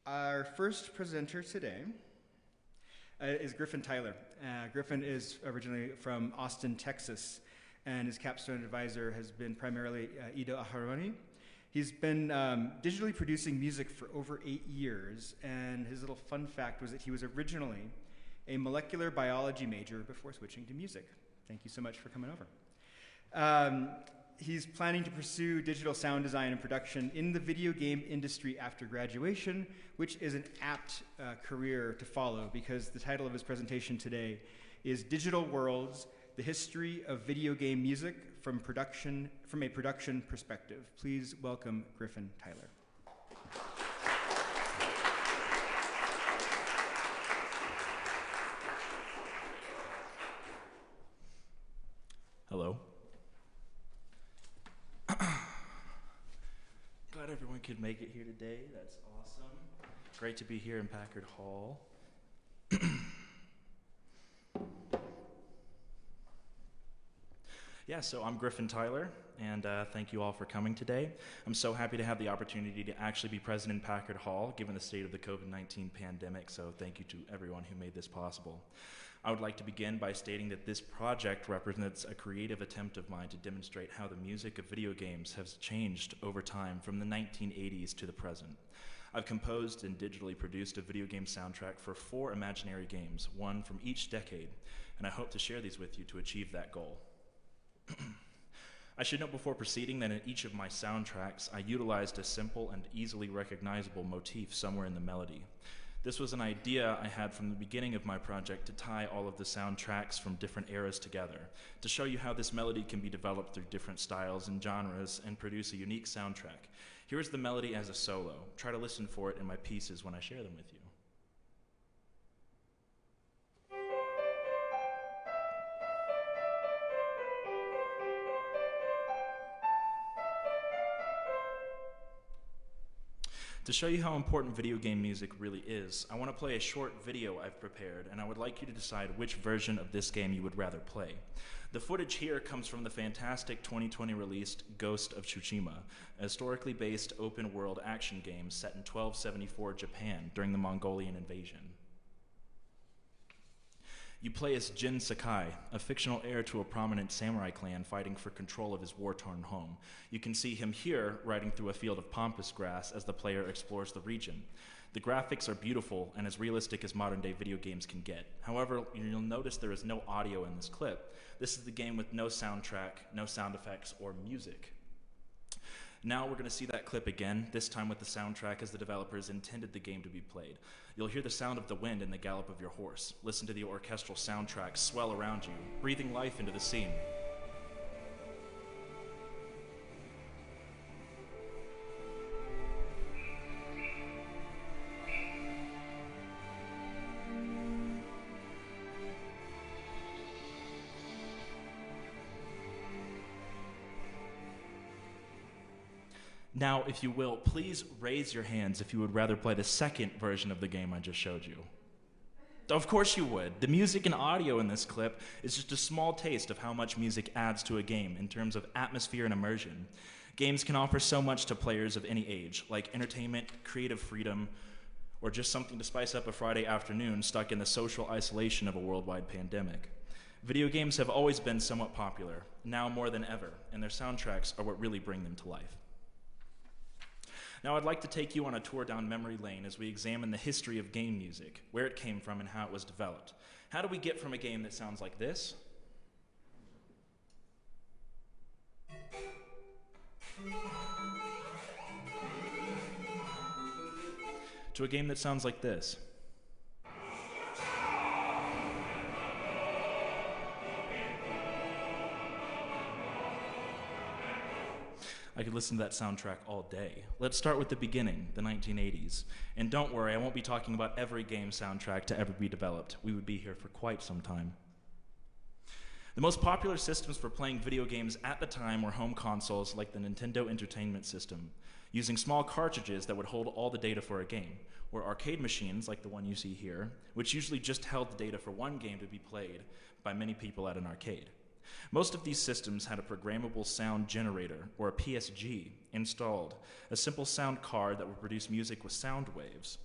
Our first presenter today is Griffin Tyler. Griffin is originally from Austin, Texas, and his capstone advisor has been primarily Ido Aharoni. He's been digitally producing music for over 8 years, and his little fun fact was that he was originally a molecular biology major before switching to music. Thank you so much for coming over. He's planning to pursue digital sound design and production in the video game industry after graduation, which is an apt career to follow because the title of his presentation today is Digital Worlds, the History of Video Game Music from a Production Perspective. Please welcome Griffin Tyler. Hello. Glad everyone could make it here today. That's awesome. Great to be here in Packard Hall. Yeah, so I'm Griffin Tyler, and thank you all for coming today. I'm so happy to have the opportunity to actually be present in Packard Hall, given the state of the COVID-19 pandemic, so thank you to everyone who made this possible. I would like to begin by stating that this project represents a creative attempt of mine to demonstrate how the music of video games has changed over time from the 1980s to the present. I've composed and digitally produced a video game soundtrack for 4 imaginary games, one from each decade, and I hope to share these with you to achieve that goal. I should note before proceeding that in each of my soundtracks, I utilized a simple and easily recognizable motif somewhere in the melody. This was an idea I had from the beginning of my project to tie all of the soundtracks from different eras together, to show you how this melody can be developed through different styles and genres and produce a unique soundtrack. Here is the melody as a solo. Try to listen for it in my pieces when I share them with you. To show you how important video game music really is, I want to play a short video I've prepared, and I would like you to decide which version of this game you would rather play. The footage here comes from the fantastic 2020 released Ghost of Tsushima, a historically based open-world action game set in 1274 Japan during the Mongolian invasion. You play as Jin Sakai, a fictional heir to a prominent samurai clan fighting for control of his war-torn home. You can see him here riding through a field of pampas grass as the player explores the region. The graphics are beautiful and as realistic as modern-day video games can get. However, you'll notice there is no audio in this clip. This is the game with no soundtrack, no sound effects, or music. Now we're going to see that clip again, this time with the soundtrack as the developers intended the game to be played. You'll hear the sound of the wind and the gallop of your horse. Listen to the orchestral soundtrack swell around you, breathing life into the scene. Now, if you will, please raise your hands if you would rather play the second version of the game I just showed you. Of course you would. The music and audio in this clip is just a small taste of how much music adds to a game in terms of atmosphere and immersion. Games can offer so much to players of any age, like entertainment, creative freedom, or just something to spice up a Friday afternoon stuck in the social isolation of a worldwide pandemic. Video games have always been somewhat popular, now more than ever, and their soundtracks are what really bring them to life. Now I'd like to take you on a tour down memory lane as we examine the history of game music, where it came from and how it was developed. How do we get from a game that sounds like this to a game that sounds like this? I could listen to that soundtrack all day. Let's start with the beginning, the 1980s. And don't worry, I won't be talking about every game soundtrack to ever be developed. We would be here for quite some time. The most popular systems for playing video games at the time were home consoles like the Nintendo Entertainment System, using small cartridges that would hold all the data for a game, or arcade machines like the one you see here, which usually just held the data for one game to be played by many people at an arcade. Most of these systems had a programmable sound generator, or a PSG, installed, a simple sound card that would produce music with sound waves.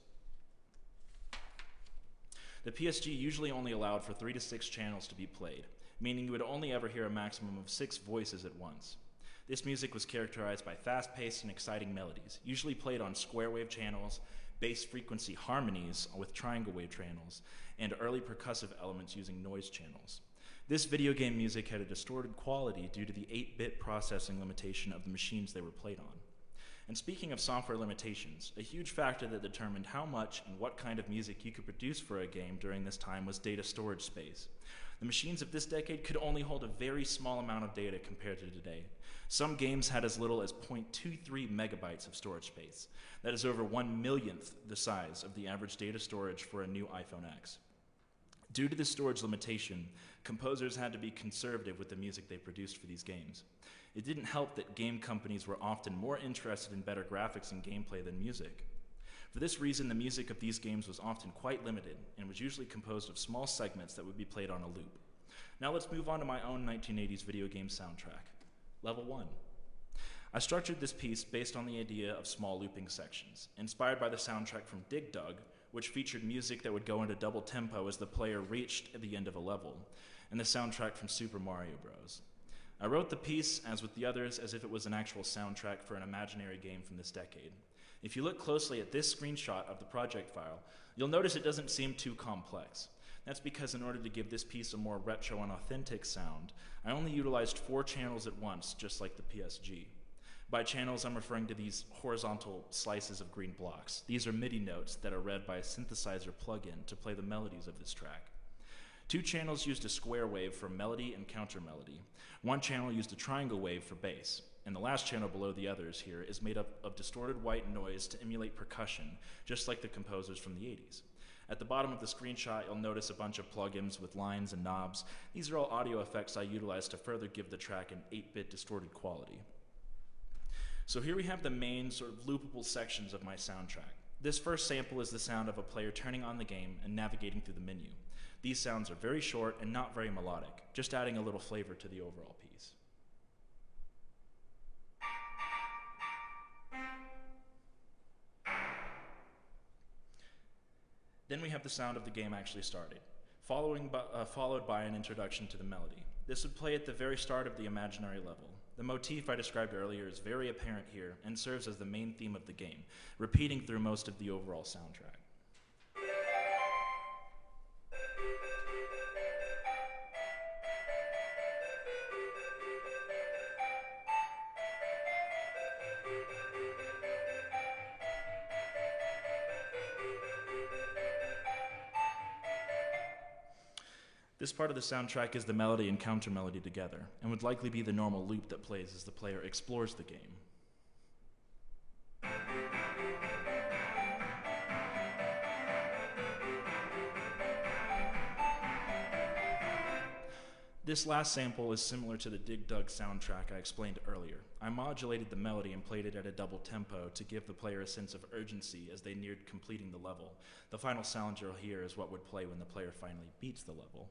The PSG usually only allowed for 3 to 6 channels to be played, meaning you would only ever hear a maximum of 6 voices at once. This music was characterized by fast-paced and exciting melodies, usually played on square wave channels, bass frequency harmonies with triangle wave channels, and early percussive elements using noise channels. This video game music had a distorted quality due to the 8-bit processing limitation of the machines they were played on. And speaking of software limitations, a huge factor that determined how much and what kind of music you could produce for a game during this time was data storage space. The machines of this decade could only hold a very small amount of data compared to today. Some games had as little as 0.23 megabytes of storage space. That is over 1/1,000,000th the size of the average data storage for a new iPhone X. Due to the storage limitation, composers had to be conservative with the music they produced for these games. It didn't help that game companies were often more interested in better graphics and gameplay than music. For this reason, the music of these games was often quite limited and was usually composed of small segments that would be played on a loop. Now let's move on to my own 1980s video game soundtrack. Level 1. I structured this piece based on the idea of small looping sections, inspired by the soundtrack from Dig Dug, which featured music that would go into double tempo as the player reached the end of a level, and the soundtrack from Super Mario Bros. I wrote the piece, as with the others, as if it was an actual soundtrack for an imaginary game from this decade. If you look closely at this screenshot of the project file, you'll notice it doesn't seem too complex. That's because in order to give this piece a more retro and authentic sound, I only utilized 4 channels at once, just like the PSG. By channels, I'm referring to these horizontal slices of green blocks. These are Midi notes that are read by a synthesizer plugin to play the melodies of this track. 2 channels used a square wave for melody and counter melody. 1 channel used a triangle wave for bass. And the last channel below the others here is made up of distorted white noise to emulate percussion, just like the composers from the 80s. At the bottom of the screenshot, you'll notice a bunch of plugins with lines and knobs. These are all audio effects I utilized to further give the track an 8-bit distorted quality. So here we have the main sort of loopable sections of my soundtrack. This first sample is the sound of a player turning on the game and navigating through the menu. These sounds are very short and not very melodic, just adding a little flavor to the overall piece. Then we have the sound of the game actually started, followed by an introduction to the melody. This would play at the very start of the imaginary level. The motif I described earlier is very apparent here and serves as the main theme of the game, repeating through most of the overall soundtrack. This part of the soundtrack is the melody and counter melody together, and would likely be the normal loop that plays as the player explores the game. This last sample is similar to the Dig Dug soundtrack I explained earlier. I modulated the melody and played it at a double tempo to give the player a sense of urgency as they neared completing the level. The final sound you'll hear is what would play when the player finally beats the level.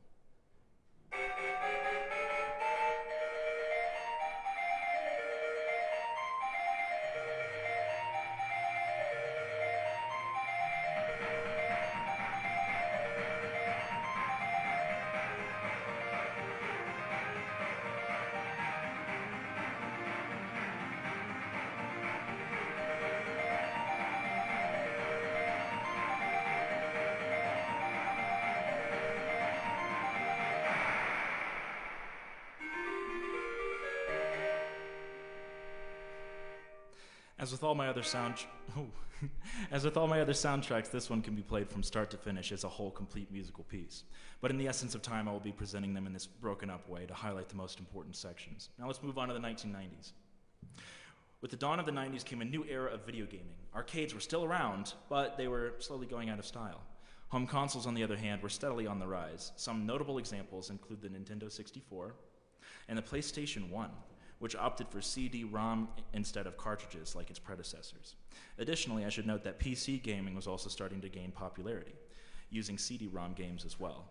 As with all my other soundtracks, this one can be played from start to finish as a whole complete musical piece. But in the essence of time, I will be presenting them in this broken up way to highlight the most important sections. Now let's move on to the 1990s. With the dawn of the 90s came a new era of video gaming. Arcades were still around, but they were slowly going out of style. Home consoles, on the other hand, were steadily on the rise. Some notable examples include the Nintendo 64 and the PlayStation 1, which opted for CD-ROM instead of cartridges like its predecessors. Additionally, I should note that PC gaming was also starting to gain popularity, using CD-ROM games as well.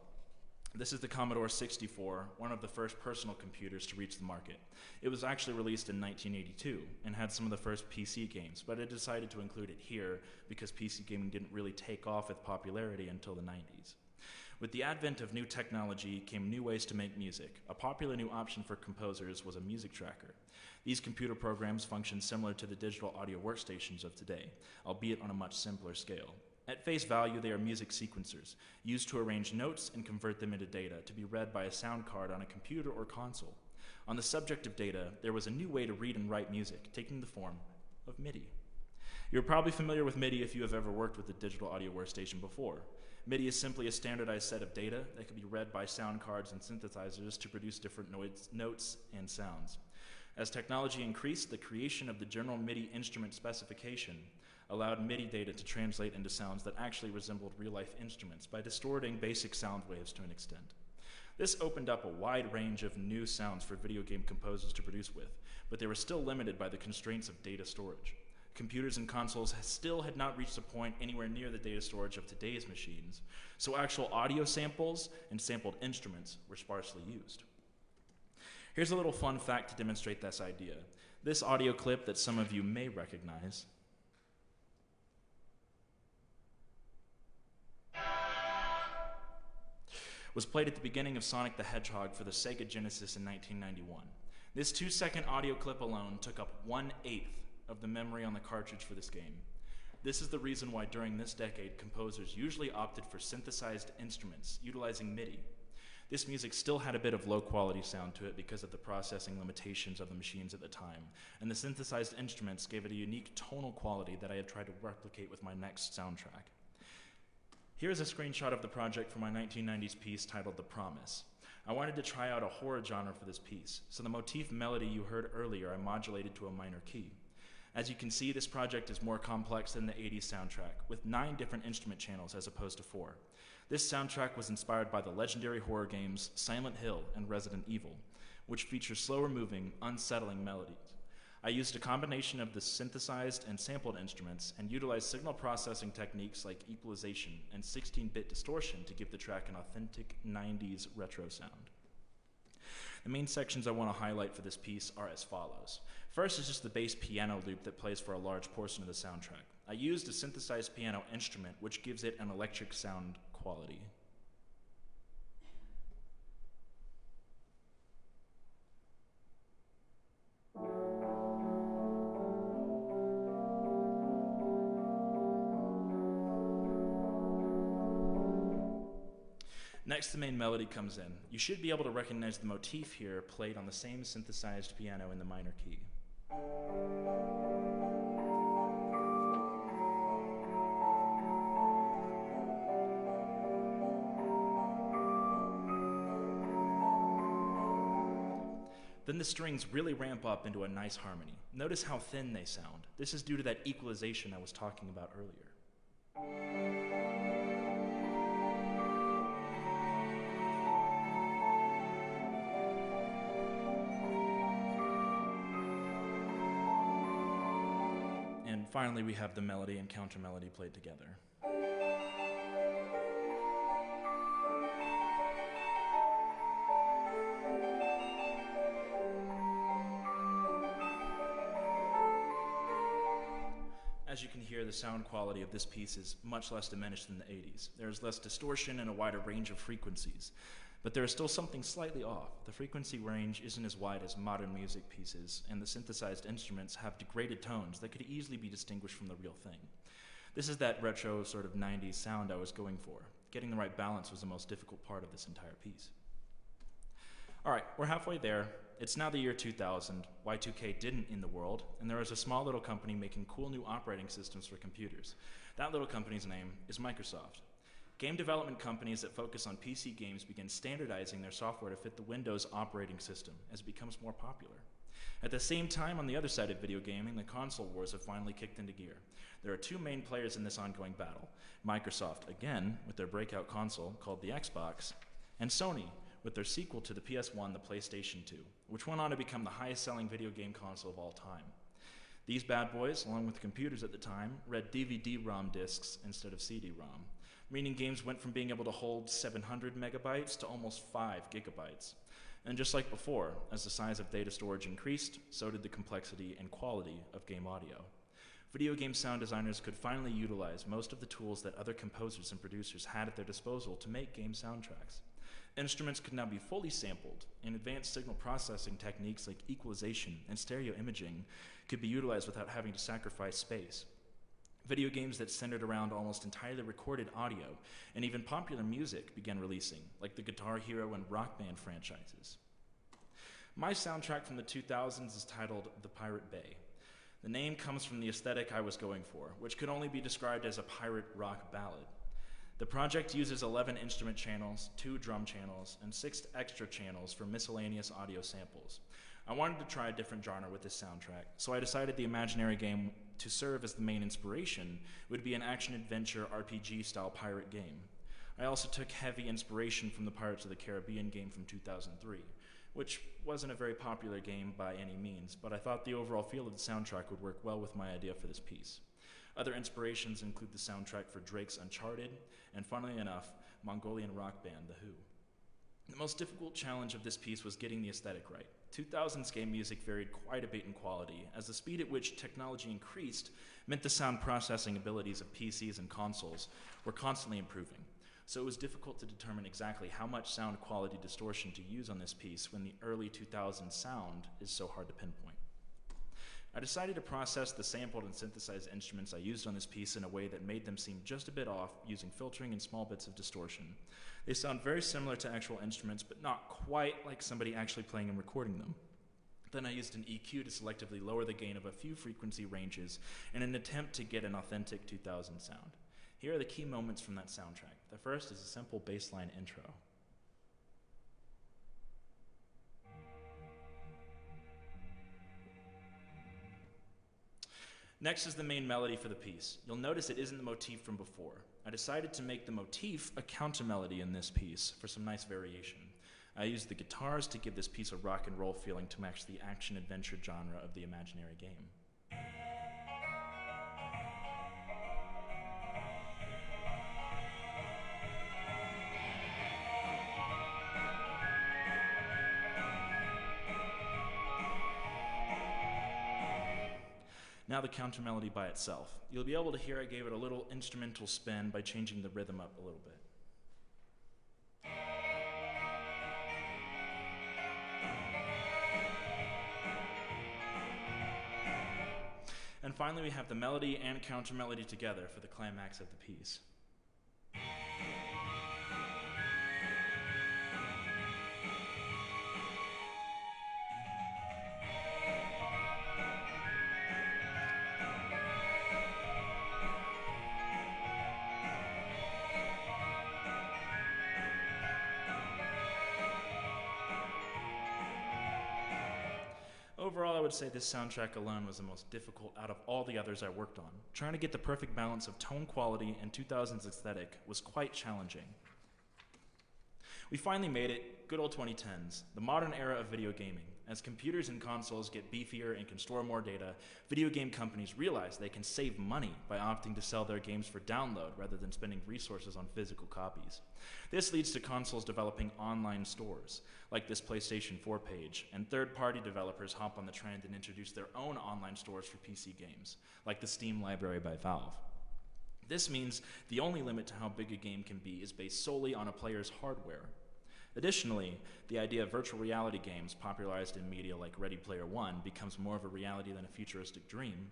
This is the Commodore 64, one of the first personal computers to reach the market. It was actually released in 1982 and had some of the first PC games, but I decided to include it here because PC gaming didn't really take off with popularity until the 90s. With the advent of new technology came new ways to make music. A popular new option for composers was a music tracker. These computer programs function similar to the digital audio workstations of today, albeit on a much simpler scale. At face value, they are music sequencers, used to arrange notes and convert them into data to be read by a sound card on a computer or console. On the subject of data, there was a new way to read and write music, taking the form of Midi. You're probably familiar with Midi if you have ever worked with a digital audio workstation before. Midi is simply a standardized set of data that can be read by sound cards and synthesizers to produce different notes and sounds. As technology increased, the creation of the general Midi instrument specification allowed Midi data to translate into sounds that actually resembled real-life instruments by distorting basic sound waves to an extent. This opened up a wide range of new sounds for video game composers to produce with, but they were still limited by the constraints of data storage. Computers and consoles still had not reached a point anywhere near the data storage of today's machines, so actual audio samples and sampled instruments were sparsely used. Here's a little fun fact to demonstrate this idea. This audio clip that some of you may recognize was played at the beginning of Sonic the Hedgehog for the Sega Genesis in 1991. This 2-second audio clip alone took up 1/8 of the memory on the cartridge for this game. This is the reason why during this decade, composers usually opted for synthesized instruments utilizing Midi. This music still had a bit of low-quality sound to it because of the processing limitations of the machines at the time, and the synthesized instruments gave it a unique tonal quality that I have tried to replicate with my next soundtrack. Here is a screenshot of the project for my 1990s piece titled The Promise. I wanted to try out a horror genre for this piece, so the motif melody you heard earlier I modulated to a minor key. As you can see, this project is more complex than the 80s soundtrack, with 9 different instrument channels as opposed to 4. This soundtrack was inspired by the legendary horror games Silent Hill and Resident Evil, which feature slower-moving, unsettling melodies. I used a combination of the synthesized and sampled instruments and utilized signal processing techniques like equalization and 16-bit distortion to give the track an authentic 90s retro sound. The main sections I want to highlight for this piece are as follows. First is just the bass piano loop that plays for a large portion of the soundtrack. I used a synthesized piano instrument, which gives it an electric sound quality. Next, the main melody comes in. You should be able to recognize the motif here played on the same synthesized piano in the minor key. Then the strings really ramp up into a nice harmony. Notice how thin they sound. This is due to that equalization I was talking about earlier. And finally, we have the melody and counter melody played together. As you can hear, the sound quality of this piece is much less diminished than the 80s. There is less distortion and a wider range of frequencies, but there is still something slightly off. The frequency range isn't as wide as modern music pieces, and the synthesized instruments have degraded tones that could easily be distinguished from the real thing. This is that retro sort of 90s sound I was going for. Getting the right balance was the most difficult part of this entire piece. All right, we're halfway there. It's now the year 2000. Y2K didn't end the world, and there is a small little company making cool new operating systems for computers. That little company's name is Microsoft. Game development companies that focus on PC games begin standardizing their software to fit the Windows operating system as it becomes more popular. At the same time, on the other side of video gaming, the console wars have finally kicked into gear. There are 2 main players in this ongoing battle. Microsoft, again, with their breakout console called the Xbox, and Sony, with their sequel to the PS1, the PlayStation 2, which went on to become the highest-selling video game console of all time. These bad boys, along with the computers at the time, read DVD-ROM discs instead of CD-ROM, meaning games went from being able to hold 700 megabytes to almost 5 gigabytes. And just like before, as the size of data storage increased, so did the complexity and quality of game audio. Video game sound designers could finally utilize most of the tools that other composers and producers had at their disposal to make game soundtracks. Instruments could now be fully sampled, and advanced signal processing techniques like equalization and stereo imaging could be utilized without having to sacrifice space. Video games that centered around almost entirely recorded audio and even popular music began releasing, like the Guitar Hero and Rock Band franchises. My soundtrack from the 2000s is titled The Pirate Bay. The name comes from the aesthetic I was going for, which could only be described as a pirate rock ballad. The project uses 11 instrument channels, 2 drum channels, and 6 extra channels for miscellaneous audio samples. I wanted to try a different genre with this soundtrack, so I decided the imaginary game to serve as the main inspiration would be an action-adventure RPG-style pirate game. I also took heavy inspiration from the Pirates of the Caribbean game from 2003, which wasn't a very popular game by any means, but I thought the overall feel of the soundtrack would work well with my idea for this piece. Other inspirations include the soundtrack for Drake's Uncharted, and funnily enough, Mongolian rock band The Who. The most difficult challenge of this piece was getting the aesthetic right. 2000s game music varied quite a bit in quality, as the speed at which technology increased meant the sound processing abilities of PCs and consoles were constantly improving. So it was difficult to determine exactly how much sound quality distortion to use on this piece when the early 2000s sound is so hard to pinpoint. I decided to process the sampled and synthesized instruments I used on this piece in a way that made them seem just a bit off using filtering and small bits of distortion. They sound very similar to actual instruments, but not quite like somebody actually playing and recording them. Then I used an EQ to selectively lower the gain of a few frequency ranges in an attempt to get an authentic 2000 sound. Here are the key moments from that soundtrack. The first is a simple bassline intro. Next is the main melody for the piece. You'll notice it isn't the motif from before. I decided to make the motif a counter melody in this piece for some nice variation. I used the guitars to give this piece a rock and roll feeling to match the action-adventure genre of the imaginary game. Now the counter melody by itself. You'll be able to hear I gave it a little instrumental spin by changing the rhythm up a little bit. And finally we have the melody and counter melody together for the climax of the piece. Overall, I would say this soundtrack alone was the most difficult out of all the others I worked on. Trying to get the perfect balance of tone quality and 2000s aesthetic was quite challenging. We finally made it, good old 2010s, the modern era of video gaming. As computers and consoles get beefier and can store more data, video game companies realize they can save money by opting to sell their games for download rather than spending resources on physical copies. This leads to consoles developing online stores, like this PlayStation 4 page, and third-party developers hop on the trend and introduce their own online stores for PC games, like the Steam library by Valve. This means the only limit to how big a game can be is based solely on a player's hardware. Additionally, the idea of virtual reality games popularized in media like Ready Player One becomes more of a reality than a futuristic dream,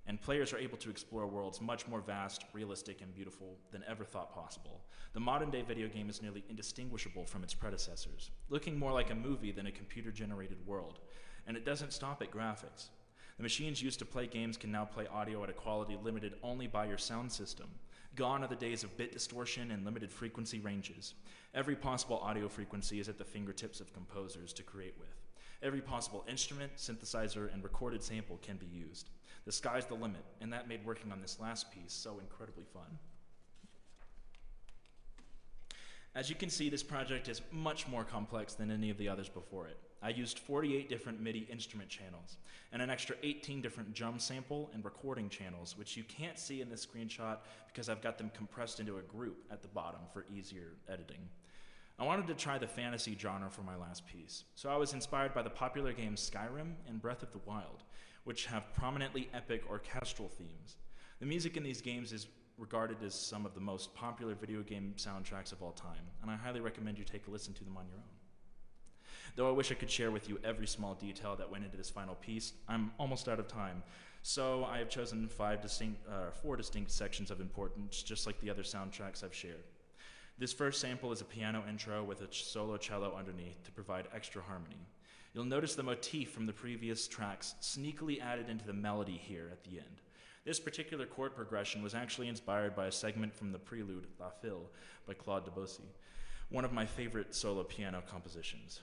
and players are able to explore worlds much more vast, realistic, and beautiful than ever thought possible. The modern-day video game is nearly indistinguishable from its predecessors, looking more like a movie than a computer-generated world, and it doesn't stop at graphics. The machines used to play games can now play audio at a quality limited only by your sound system. Gone are the days of bit distortion and limited frequency ranges. Every possible audio frequency is at the fingertips of composers to create with. Every possible instrument, synthesizer, and recorded sample can be used. The sky's the limit, and that made working on this last piece so incredibly fun. As you can see, this project is much more complex than any of the others before it. I used 48 different Midi instrument channels and an extra 18 different drum sample and recording channels, which you can't see in this screenshot because I've got them compressed into a group at the bottom for easier editing. I wanted to try the fantasy genre for my last piece, so I was inspired by the popular games Skyrim and Breath of the Wild, which have prominently epic orchestral themes. The music in these games is regarded as some of the most popular video game soundtracks of all time, and I highly recommend you take a listen to them on your own. Though I wish I could share with you every small detail that went into this final piece, I'm almost out of time, so I have chosen four distinct sections of importance, just like the other soundtracks I've shared. This first sample is a piano intro with a solo cello underneath to provide extra harmony. You'll notice the motif from the previous tracks sneakily added into the melody here at the end. This particular chord progression was actually inspired by a segment from the prelude La Fille by Claude Debussy, one of my favorite solo piano compositions.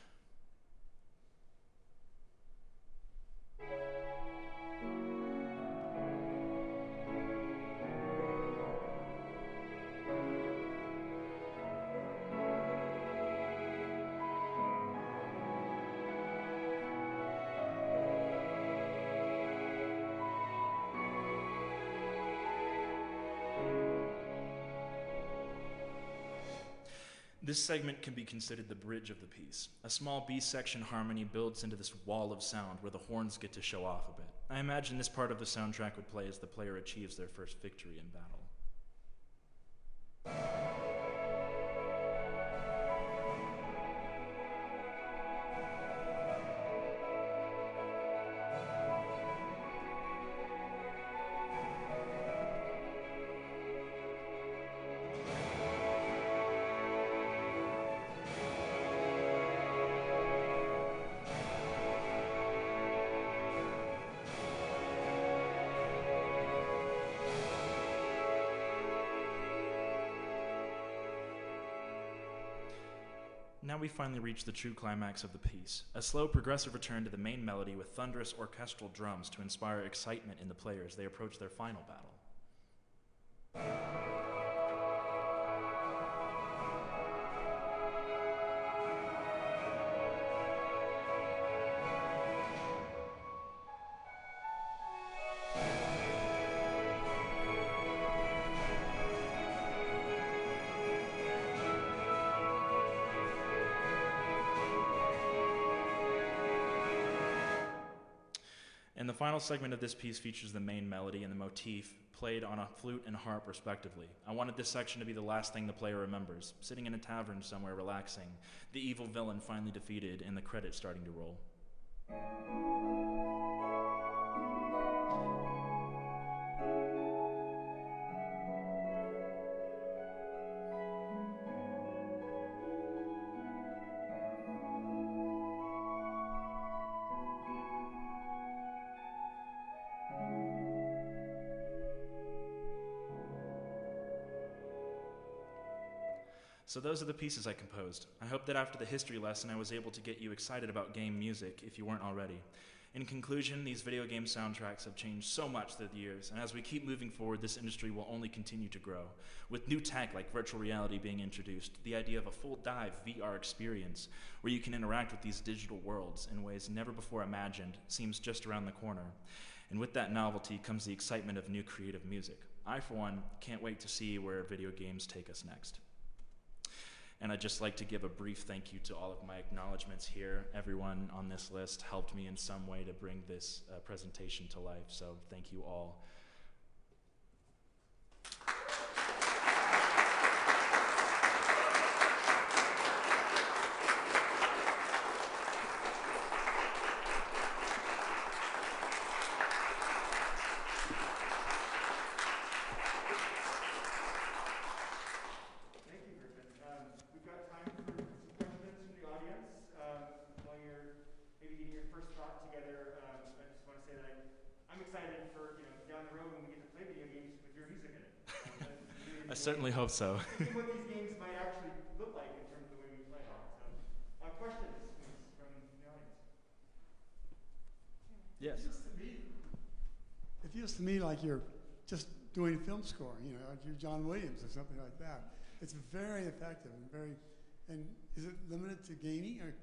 This segment can be considered the bridge of the piece. A small B-section harmony builds into this wall of sound where the horns get to show off a bit. I imagine this part of the soundtrack would play as the player achieves their first victory in battle. Now we finally reach the true climax of the piece, a slow progressive return to the main melody with thunderous orchestral drums to inspire excitement in the players as they approach their final battle. And the final segment of this piece features the main melody and the motif played on a flute and harp respectively. I wanted this section to be the last thing the player remembers, sitting in a tavern somewhere relaxing, the evil villain finally defeated, and the credits starting to roll. So those are the pieces I composed. I hope that after the history lesson I was able to get you excited about game music if you weren't already. In conclusion, these video game soundtracks have changed so much through the years, and as we keep moving forward, this industry will only continue to grow. With new tech like virtual reality being introduced, the idea of a full dive VR experience where you can interact with these digital worlds in ways never before imagined seems just around the corner. And with that novelty comes the excitement of new creative music. I, for one, can't wait to see where video games take us next. And I'd just like to give a brief thank you to all of my acknowledgments here. Everyone on this list helped me in some way to bring this presentation to life, so thank you all. I certainly hope so. See what these games might actually look like in terms of the way we play. So, questions from the audience? Yes. It feels to me like you're just doing film scoring, you know, like you're John Williams or something like that. It's very effective and very. And is it limited to gaming, or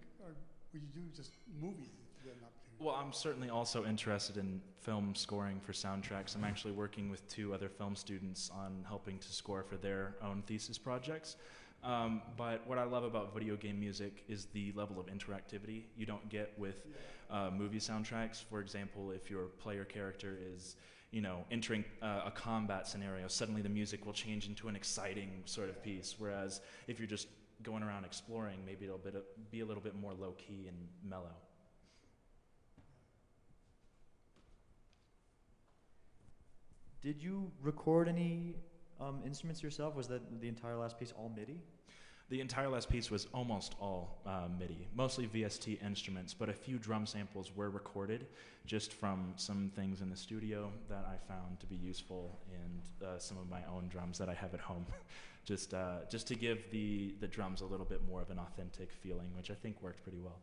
would you do just movies if you had an opportunity? Well, I'm certainly also interested in film scoring for soundtracks. I'm actually working with 2 other film students on helping to score for their own thesis projects. But what I love about video game music is the level of interactivity you don't get with movie soundtracks. For example, if your player character is, entering a combat scenario, suddenly the music will change into an exciting sort of piece. Whereas if you're just going around exploring, maybe it'll be a little bit more low-key and mellow. Did you record any instruments yourself? Was that the entire last piece all Midi? The entire last piece was almost all Midi, mostly VST instruments, but a few drum samples were recorded just from some things in the studio that I found to be useful, and some of my own drums that I have at home, just to give the drums a little bit more of an authentic feeling, which I think worked pretty well.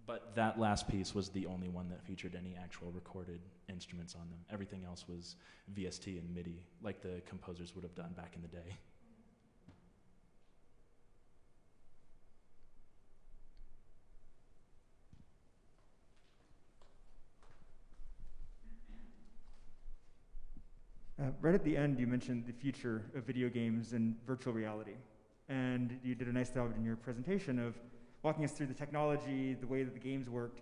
But that last piece was the only one that featured any actual recorded instruments on them. Everything else was VST and Midi, like the composers would have done back in the day. Right at the end, you mentioned the future of video games and virtual reality. And you did a nice job in your presentation of walking us through the technology, the way that the games worked.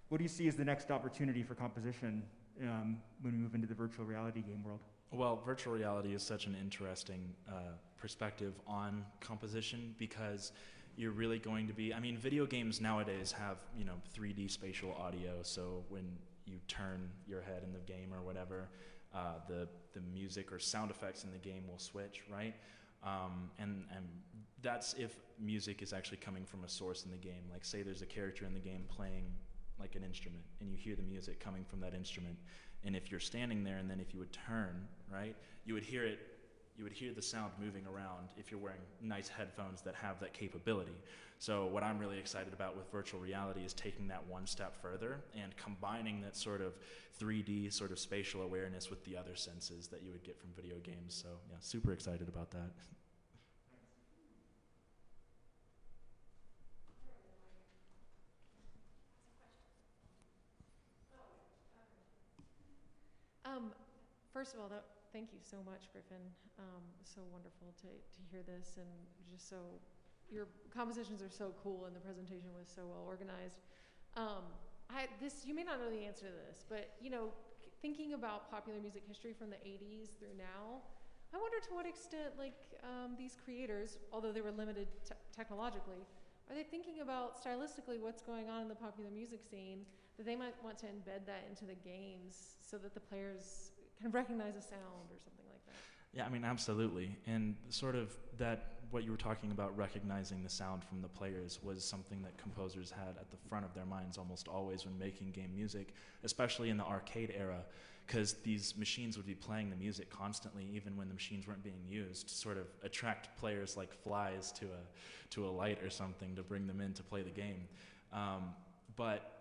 What do you see as the next opportunity for composition when we move into the virtual reality game world? Well, virtual reality is such an interesting perspective on composition, because you're really going to be, video games nowadays have, 3D spatial audio, so when you turn your head in the game or whatever, the music or sound effects in the game will switch, right? And that's if music is actually coming from a source in the game. Like, say there's a character in the game playing like an instrument, and you hear the music coming from that instrument, and if you're standing there and then if you would turn, right, you would hear the sound moving around if you're wearing nice headphones that have that capability. So what I'm really excited about with virtual reality is taking that one step further and combining that sort of 3D sort of spatial awareness with the other senses that you would get from video games. So yeah, super excited about that. First of all, thank you so much, Griffin. So wonderful to hear this, and just so, your compositions are so cool, and the presentation was so well organized. You may not know the answer to this, but thinking about popular music history from the 80s through now, I wonder to what extent, these creators, although they were limited technologically, are they thinking about stylistically what's going on in the popular music scene, that they might want to embed that into the games so that the players can recognize a sound or something like that? Yeah, absolutely. And sort of what you were talking about, recognizing the sound from the players, was something that composers had at the front of their minds almost always when making game music, especially in the arcade era, because these machines would be playing the music constantly, even when the machines weren't being used, to sort of attract players like flies to a light or something to bring them in to play the game. But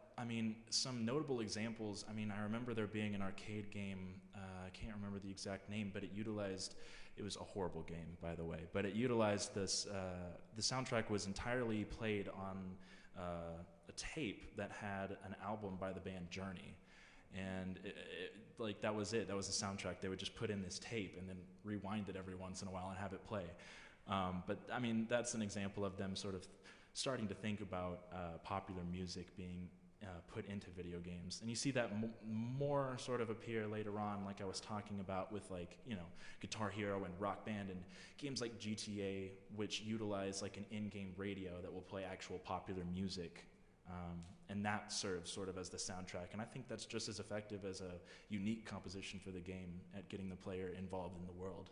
some notable examples, I remember there being an arcade game, I can't remember the exact name, but it was a horrible game, by the way, but it utilized this, the soundtrack was entirely played on a tape that had an album by the band Journey. And that was it, that was the soundtrack. They would just put in this tape and then rewind it every once in a while and have it play. But that's an example of them sort of starting to think about popular music being put into video games, and you see that more sort of appear later on, like I was talking about with Guitar Hero and Rock Band, and games like GTA, which utilize an in-game radio that will play actual popular music, and that serves sort of as the soundtrack. And I think that's just as effective as a unique composition for the game at getting the player involved in the world.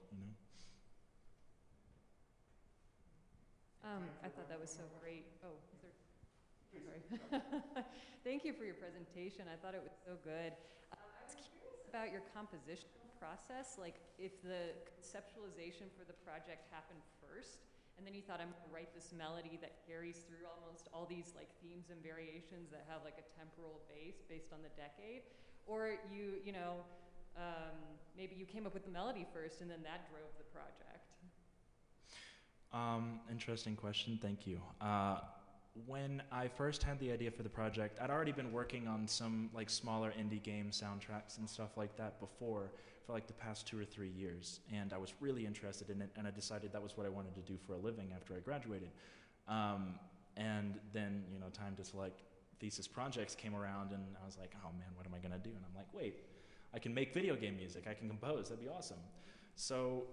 I thought that was so great. Oh, is there? Sorry. Thank you for your presentation. I thought it was so good. I was curious about your composition process, if the conceptualization for the project happened first, and then you thought, I'm going to write this melody that carries through almost all these themes and variations that have a temporal base based on the decade, or maybe you came up with the melody first and then that drove the project. Interesting question, thank you. When I first had the idea for the project, I'd already been working on some smaller indie game soundtracks and stuff like that before for like the past 2 or 3 years, and I was really interested in it, and I decided that was what I wanted to do for a living after I graduated. And then, you know, time to select thesis projects came around, and I was like, oh man, what am I gonna do? And I'm like, wait, I can make video game music, I can compose, that'd be awesome. So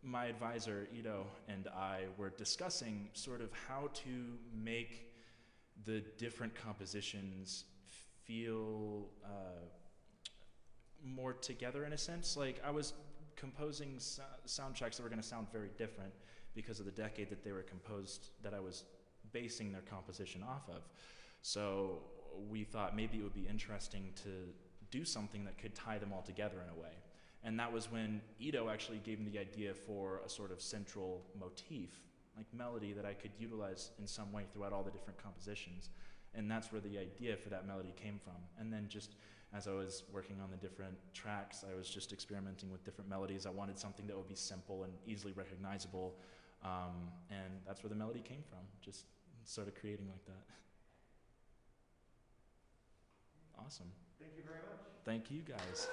my advisor, Ido, and I were discussing sort of how to make the different compositions feel more together in a sense. Like, I was composing soundtracks that were going to sound very different because of the decade that they were composed, that I was basing their composition off of. So we thought maybe it would be interesting to do something that could tie them all together in a way. And that was when Ido actually gave me the idea for a sort of central motif, like melody, that I could utilize in some way throughout all the different compositions. And that's where the idea for that melody came from. And then just as I was working on the different tracks, I was just experimenting with different melodies. I wanted something that would be simple and easily recognizable. And that's where the melody came from, just sort of creating like that. Awesome. Thank you very much. Thank you guys.